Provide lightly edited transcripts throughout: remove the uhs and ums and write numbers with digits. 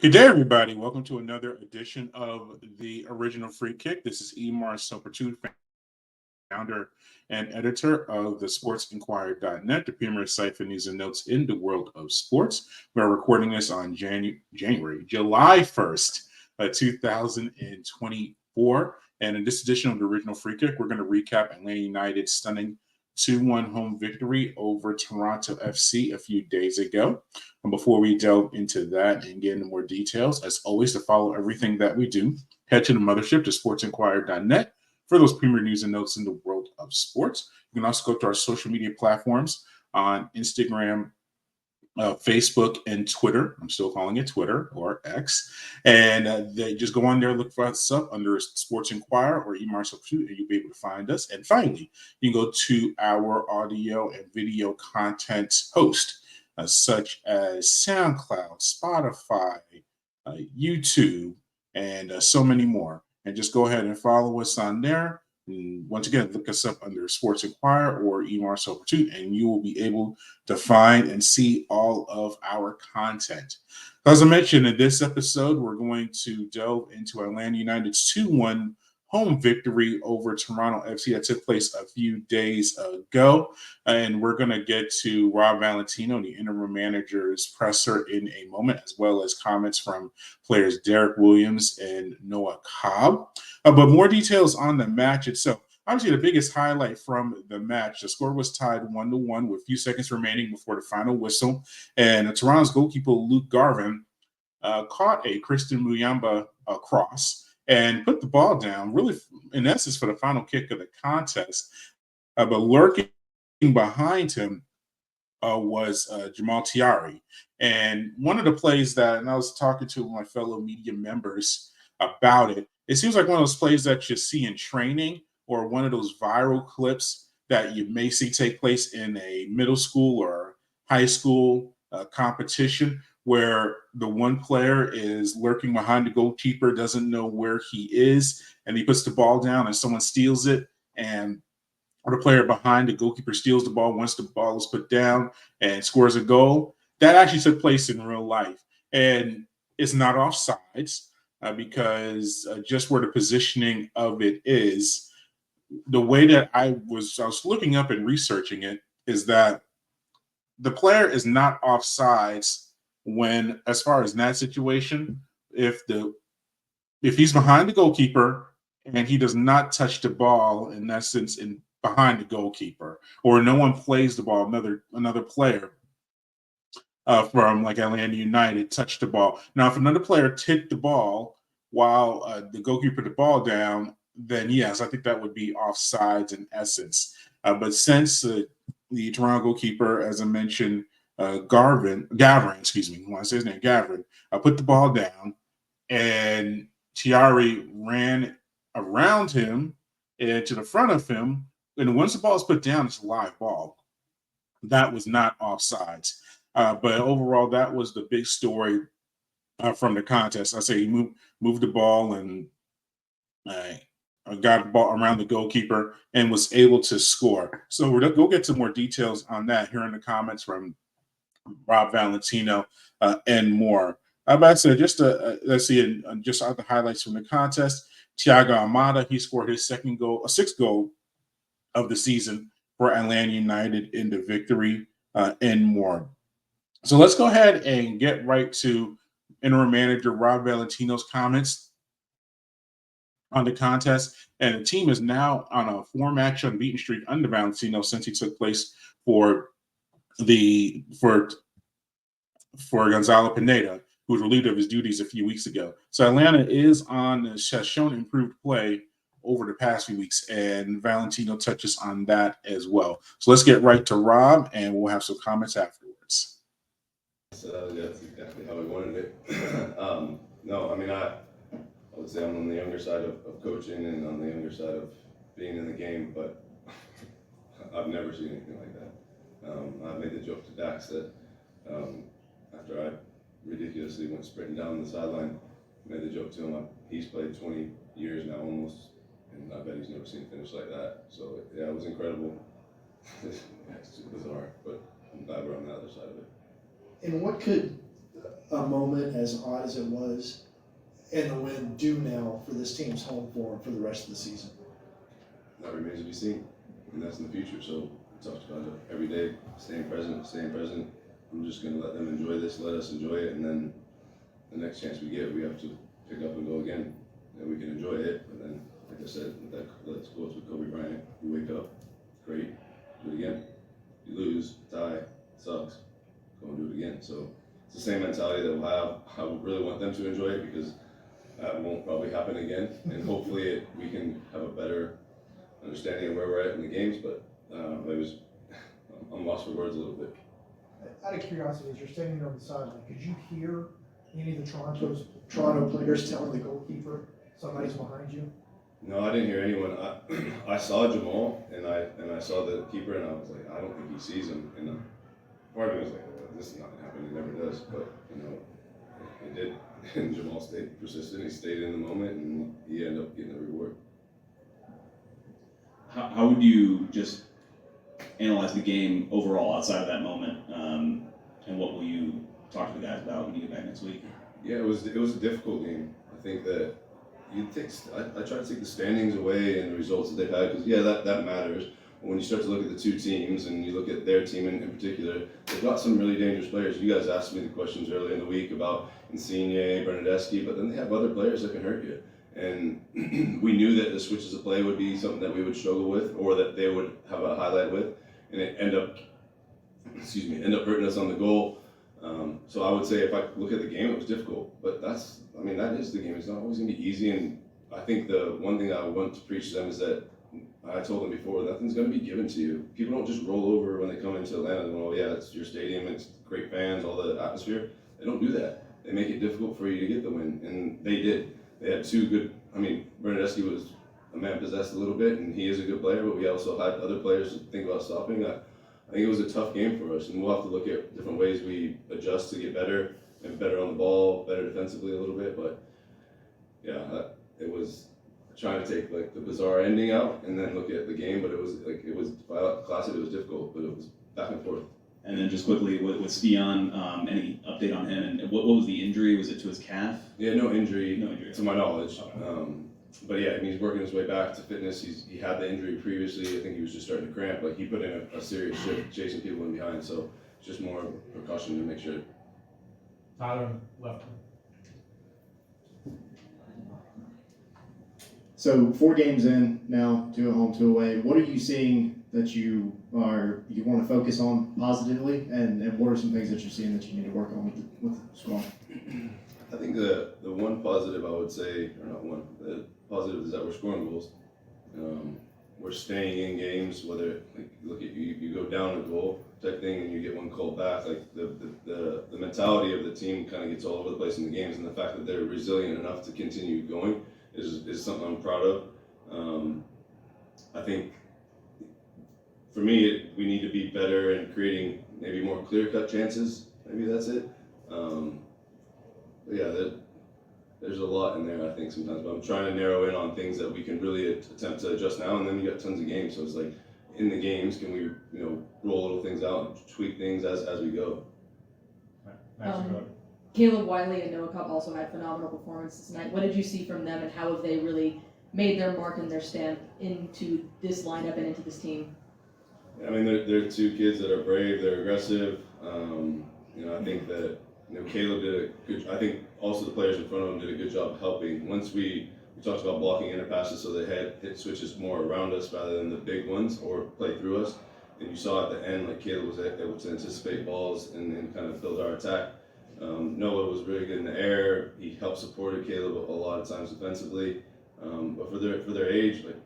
Good day, everybody. Welcome to another edition of the Original Free Kick. This is Emar Sopertud, founder and editor of the Sports Inquirer.net, the premier site for news and notes in the world of sports. We're recording this on July 1st, 2024. And in this edition of the Original Free Kick, we're going to recap Atlanta United's stunning 2-1 home victory over Toronto FC a few days ago. And before we delve into that and get into more details, as always, to follow everything that we do, head to the mothership to sportsinquirer.net for those premier news and notes in the world of sports. You can also go to our social media platforms on Instagram, Facebook, and Twitter. I'm still calling it Twitter or X. And they just go on there, look for us up under Sports Inquirer or Emar Substitute, and you'll be able to find us. And finally, you can go to our audio and video content host, such as SoundCloud, Spotify, YouTube, and so many more. And just go ahead and follow us on there. And once again, look us up under Sports Inquirer or Emar Sopertud, and you will be able to find and see all of our content. As I mentioned, in this episode, we're going to delve into Atlanta United's 2-1 home victory over Toronto FC that took place a few days ago. And we're going to get to Rob Valentino, the interim manager's presser, in a moment, as well as comments from players Derrick Williams and Noah Cobb. But more details on the match itself. Obviously, the biggest highlight from the match, the score was tied 1-1 with a few seconds remaining before the final whistle. And Toronto's goalkeeper, Luke Garvin, caught a Christian Muyamba cross and put the ball down, really, in essence, for the final kick of the contest. But lurking behind him was Jamal Tiari. And one of the plays that, and I was talking to my fellow media members about it, it seems like one of those plays that you see in training or one of those viral clips that you may see take place in a middle school or high school competition, where the one player is lurking behind the goalkeeper, doesn't know where he is, and he puts the ball down and someone steals it, and the player behind the goalkeeper steals the ball once the ball is put down and scores a goal. That actually took place in real life. And it's not offsides because just where the positioning of it is, the way that I was looking up and researching it is that the player is not offsides when, as far as in that situation, if he's behind the goalkeeper and he does not touch the ball, in essence, in behind the goalkeeper, or no one plays the ball, another player from like Atlanta United touched the ball. Now, if another player tipped the ball while the goalkeeper put the ball down, then yes, I think that would be offsides in essence. But since the Toronto goalkeeper, as I mentioned, Gavin, excuse me, when I say his name, Gavin, put the ball down, and Tiari ran around him and to the front of him, and once the ball is put down, it's a live ball. That was not offsides. But overall, that was the big story from the contest. I say he moved the ball and got the ball around the goalkeeper and was able to score. So we'll get to more details on that here in the comments from Rob Valentino and more. But I said, just let's see, just out the highlights from the contest. Thiago Almada, he scored his sixth goal of the season for Atlanta United in the victory and more. So let's go ahead and get right to interim manager Rob Valentino's comments on the contest. And the team is now on a 4-match unbeaten streak under Valentino since he took place for Gonzalo Pineda, who was relieved of his duties a few weeks ago. So Atlanta has shown improved play over the past few weeks, and Valentino touches on that as well. So let's get right to Rob, and we'll have some comments afterwards. So that's exactly how we wanted it. No, I mean, I would say I'm on the younger side of coaching and on the younger side of being in the game, but I've never seen anything like that. I made the joke to Dax that after I ridiculously went sprinting down the sideline, made the joke to him, he's played 20 years now almost, and I bet he's never seen a finish like that. So yeah, it was incredible. It's too bizarre, but I'm glad we're on the other side of it. And what could a moment as odd as it was and the win due now for this team's home form for the rest of the season? That remains to be seen, and that's in the future. So we talked about it every day, staying present. I'm just going to let them enjoy this, let us enjoy it, and then the next chance we get, we have to pick up and go again, and we can enjoy it. But then, like I said, let's go with Kobe Bryant. You wake up, great, do it again. You lose, tie, sucks, go and do it again. So it's the same mentality that we'll have. I would really want them to enjoy it because that won't probably happen again, and hopefully we can have a better understanding of where we're at in the games. But I'm lost for words a little bit. Out of curiosity, as you're standing on the sideline, could you hear any of the Toronto players telling the goalkeeper somebody's behind you? No, I didn't hear anyone. I saw Jamal and I saw the keeper and I was like, I don't think he sees him. And part of me was like, well, this is not gonna happen. It never does. But it did. And Jamal stayed persistent. He stayed in the moment and he ended up getting the reward. How would you just analyze the game overall outside of that moment? And what will you talk to the guys about when you get back next week? Yeah, it was a difficult game. I think that I try to take the standings away and the results that they've had because that matters. But when you start to look at the two teams and you look at their team in particular, they've got some really dangerous players. You guys asked me the questions earlier in the week about Insigne, Bernadeschi, but then they have other players that can hurt you. And we knew that the switches of play would be something that we would struggle with or that they would have a highlight with, and it end up hurting us on the goal. So I would say if I look at the game, it was difficult, but that is the game. It's not always going to be easy, and I think the one thing I want to preach to them is that I told them before, nothing's going to be given to you. People don't just roll over when they come into Atlanta and go, oh yeah, it's your stadium, it's great fans, all the atmosphere. They don't do that. They make it difficult for you to get the win, and they did. They had two good, Bernadeschi was a man possessed a little bit, and he is a good player, but we also had other players to think about stopping. I think it was a tough game for us, and we'll have to look at different ways we adjust to get better and better on the ball, better defensively a little bit. But yeah, it was trying to take like the bizarre ending out and then look at the game. But it was classic. It was difficult, but it was back and forth. And then just quickly with Spion, any update on him? And what was the injury? Was it to his calf? Yeah, no injury to my knowledge. Okay. But yeah, he's working his way back to fitness. He had the injury previously. I think he was just starting to cramp. Like he put in a serious shift, chasing people in behind. So it's just more precaution to make sure. Tyler left. So 4 games in now, 2 at home, 2 away. What are you seeing that you want to focus on positively, and what are some things that you're seeing that you need to work on with the squad? I think the one positive I would say, or not one, the positive is that we're scoring goals. We're staying in games, whether like look at you go down a goal type thing and you get one called back. Like the mentality of the team kind of gets all over the place in the games, and the fact that they're resilient enough to continue going is something I'm proud of. I think for me, we need to be better in creating maybe more clear-cut chances. Maybe that's it. But yeah, there's a lot in there, I think, sometimes. But I'm trying to narrow in on things that we can really attempt to adjust now, and then we got tons of games. So it's like, in the games, can we, roll little things out and tweak things as we go? Caleb Wiley and Noah Cobb also had phenomenal performances tonight. What did you see from them, and how have they really made their mark and their stamp into this lineup and into this team? Yeah, they're two kids that are brave, they're aggressive. I think that Caleb did a good. I think also the players in front of him did a good job helping. Once we talked about blocking inner passes so they had hit switches more around us rather than the big ones or play through us. And you saw at the end, like Caleb was able to anticipate balls and kind of build our attack. Noah was really good in the air. He helped supported Caleb a lot of times defensively. But for their age, like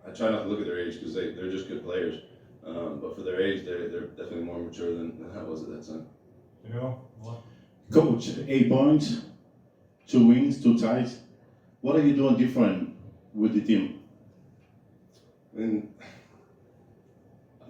I try not to look at their age because they're just good players. But for their age, they're definitely more mature than I was at that time. Coach, 8 points, 2 wins, 2 ties. What are you doing different with the team? I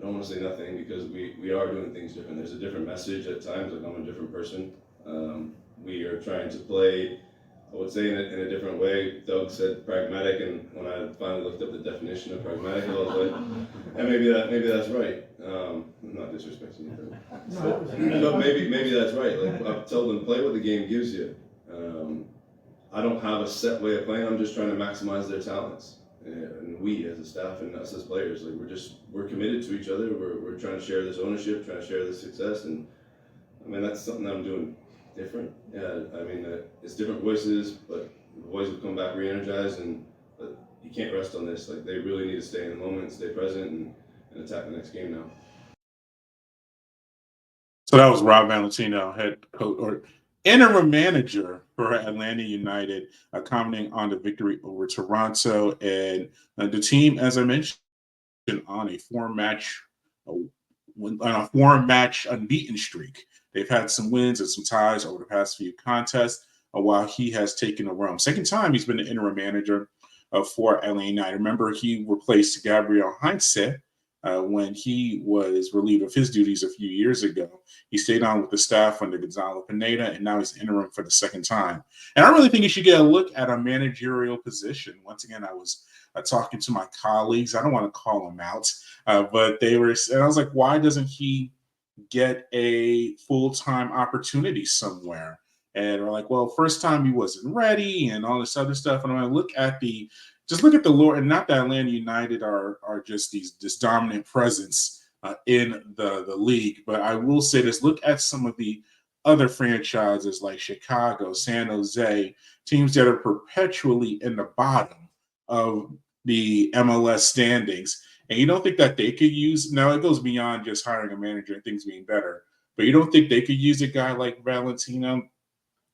don't want to say nothing because we are doing things different. There's a different message at times. Like I'm a different person. We are trying to play, I would say, in a different way. Doug said pragmatic, and when I finally looked up the definition of pragmatic, I was like, yeah, maybe that's right. I'm not disrespecting you. No, But maybe that's right. Like I've told them, play what the game gives you. I don't have a set way of playing. I'm just trying to maximize their talents. And we as a staff and us as players, like we're committed to each other. We're trying to share this ownership, trying to share this success, and I mean that's something that I'm doing different. Yeah, I mean it's different voices, but the boys will come back re-energized, and you can't rest on this. Like they really need to stay in the moment, stay present, and attack the next game now. So that was Rob Valentino, head coach or interim manager for Atlanta United, commenting on the victory over Toronto, and the team, as I mentioned, on a four-match unbeaten streak. They've had some wins and some ties over the past few contests, while he has taken the realm. Second time he's been the interim manager for Atlanta United. Remember, he replaced Gabriel Heinze when he was relieved of his duties a few years ago. He stayed on with the staff under Gonzalo Pineda, and now he's interim for the second time. And I really think you should get a look at a managerial position. Once again, I was talking to my colleagues. I don't want to call them out, but they were, and I was like, why doesn't he get a full-time opportunity somewhere? And we're like, well, first time he wasn't ready and all this other stuff. And I'm going to look at the Lord, and not that Atlanta United are just this dominant presence in the league, but I will say this: look at some of the other franchises like Chicago, San Jose, teams that are perpetually in the bottom of the MLS standings. And you don't think that they could use, now it goes beyond just hiring a manager and things being better, but you don't think they could use a guy like Valentino,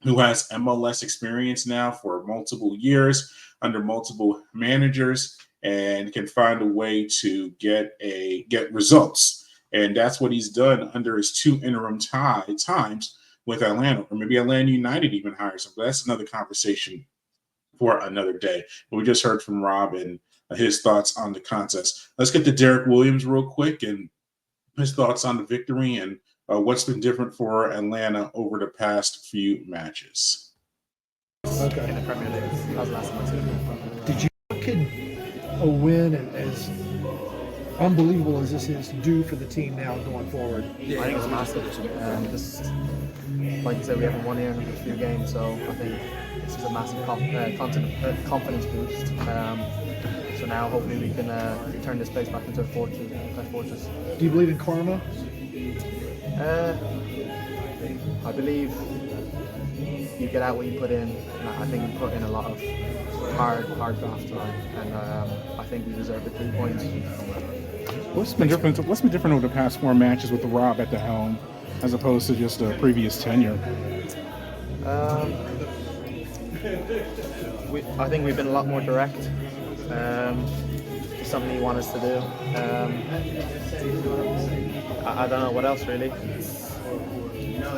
who has MLS experience now for multiple years under multiple managers, and can find a way to get results. And that's what he's done under his two interim times with Atlanta, or maybe Atlanta United even hires him. But that's another conversation for another day. But we just heard from Rob and his thoughts on the contest. Let's get to Derrick Williams real quick and his thoughts on the victory and what's been different for Atlanta over the past few matches. Okay. In the Premier League. That was the last time I said. Did you could a win as unbelievable as this is do for the team now going forward? I think it's massive. This, like you said, we haven't won here in a few games, so I think this is a massive confidence boost. So now hopefully we can turn this place back into a fortress. Do you believe in karma? I believe you get out what you put in. And I think we put in a lot of hard graft tonight, and I think we deserve the 3 points. What's been different over the past four matches with the Rob at the helm, as opposed to just a previous tenure? I think we've been a lot more direct. It's something he wants us to do. I don't know what else really.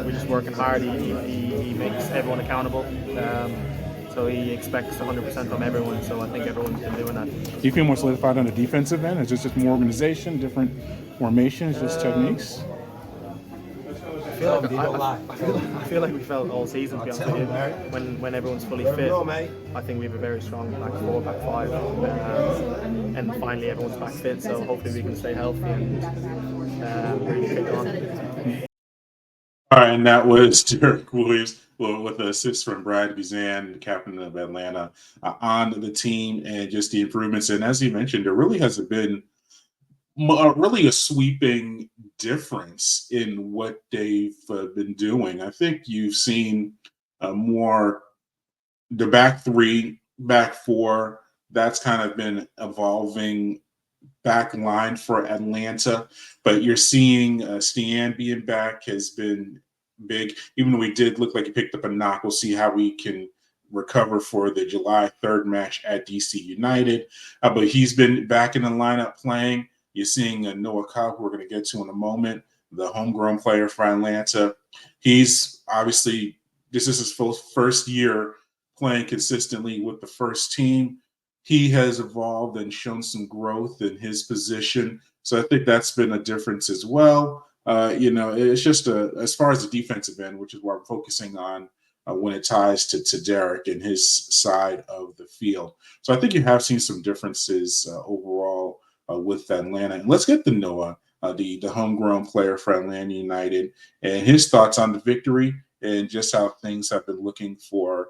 We're just working hard. He makes everyone accountable. So he expects 100% from everyone. So I think everyone's been doing that. Do you feel more solidified on the defensive end? Is this just more organization, different formations, just techniques? I feel like we felt all season, to be honest with you. When everyone's fully fit, I think we have a very strong back four, back five, and finally everyone's back fit. So hopefully we can stay healthy and really kick on. All right, and that was Derrick Williams with an assist from Brad Guzan, captain of Atlanta, on the team, and just the improvements. And as he mentioned, there really hasn't been really a sweeping difference in what they've been doing. I think you've seen more the back three, back four. That's kind of been evolving back line for Atlanta, but you're seeing Stian being back has been big. Even though we did look like he picked up a knock, we'll see how we can recover for the July 3rd match at DC United. But he's been back in the lineup playing. You're seeing Noah Cobb, who we're going to get to in a moment, the homegrown player for Atlanta. He's obviously, this is his first year playing consistently with the first team. He has evolved and shown some growth in his position. So I think that's been a difference as well. It's just as far as the defensive end, which is what I'm focusing on when it ties to Derrick and his side of the field. So I think you have seen some differences overall with Atlanta. And let's get to Noah. the homegrown player for Atlanta United, and his thoughts on the victory and just how things have been looking for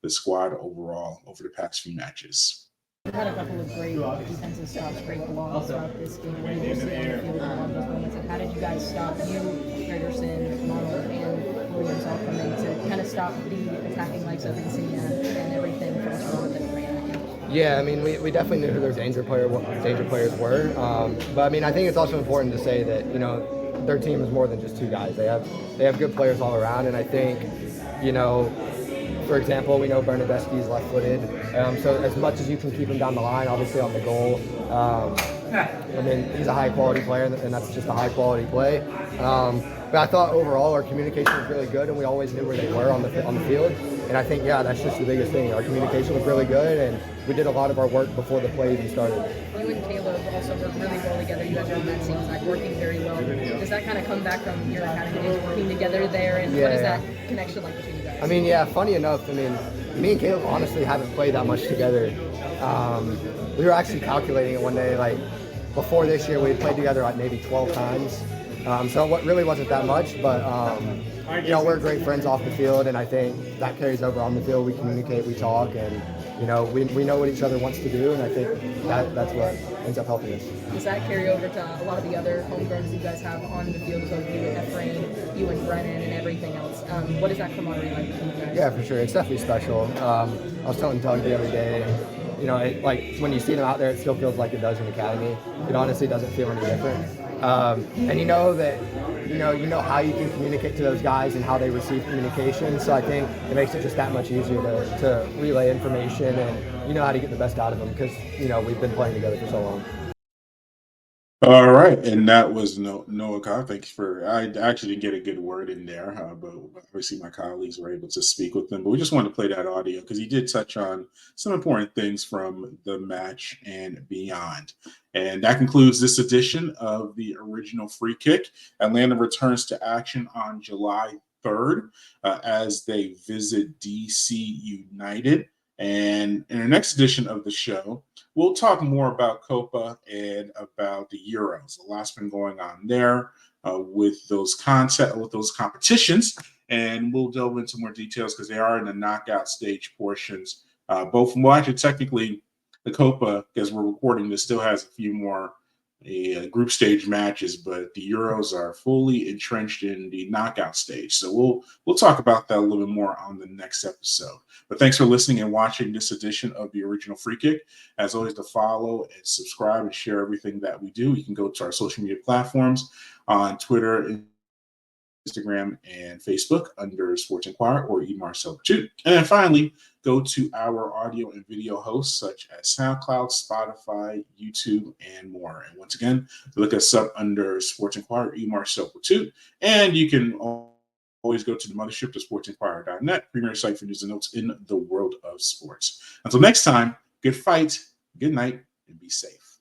the squad overall over the past few matches. We've had a couple of great defensive stops, great blocks throughout this game. What did you see on the field in a lot of those moments? And how did you guys stop you, Ferguson, McDonald, and Williams all coming to kind of stop the attacking likes of Insigne and everything from Toronto that ran at him? Yeah, I mean, we definitely knew who their danger players were. But I mean, I think it's also important to say that, you know, their team is more than just two guys. They have good players all around, and I think, you know, for example, we know Bernadeschi's left-footed, so as much as you can keep him down the line, obviously on the goal, I mean, he's a high-quality player, and that's just a high-quality play. But I thought overall our communication was really good, and we always knew where they were on the field. And I think, yeah, that's just the biggest thing. Our communication was really good, and we did a lot of our work before the play even started. You and Caleb also work really well together. You guys are on that same side, working very well. Does that kind of come back from your academy days, working together there, and what is that connection like between you guys? I mean, yeah, funny enough, I mean, me and Caleb honestly haven't played that much together. We were actually calculating it one day, like, before this year, we had played together like maybe 12 times. So what really wasn't that much, but you know, we're great friends off the field, and I think that carries over on the field. We communicate, we talk, and you know, we know what each other wants to do, and I think that's what ends up helping us. Does that carry over to a lot of the other homegrowns you guys have on the field, so you and Ephraim, you and Brennan, and everything else? What is that camaraderie like between you guys? Yeah, for sure. It's definitely special. I was telling Doug the other day, you know, like when you see them out there, it still feels like it does in the academy. It honestly doesn't feel any different. And you know that, you know how you can communicate to those guys and how they receive communication. So I think it makes it just that much easier to relay information, and you know how to get the best out of them because, you know, we've been playing together for so long. All right, and that was Noah Cobb. Thanks for. I actually didn't get a good word in there, but obviously my colleagues were able to speak with him. But we just wanted to play that audio because he did touch on some important things from the match and beyond. And that concludes this edition of the Original Free Kick. Atlanta returns to action on July 3rd as they visit DC United. And in the next edition of the show, we'll talk more about Copa and about the Euros. A lot's been going on there with those competitions, and we'll delve into more details because they are in the knockout stage portions. Actually, technically, the Copa, as we're recording this, still has a few more group stage matches, but the Euros are fully entrenched in the knockout stage. So we'll talk about that a little bit more on the next episode. But thanks for listening and watching this edition of the Original Free Kick. As always, to follow and subscribe and share everything that we do. You can go to our social media platforms on Twitter, Instagram, and Facebook under Sports Inquirer or eMarcel2. And then finally, go to our audio and video hosts such as SoundCloud, Spotify, YouTube, and more. And once again, look us up under Sports Inquirer, eMarcel2. And you can always go to the mothership, to sportsinquirer.net, premier site for news and notes in the world of sports. Until next time, good fight, good night, and be safe.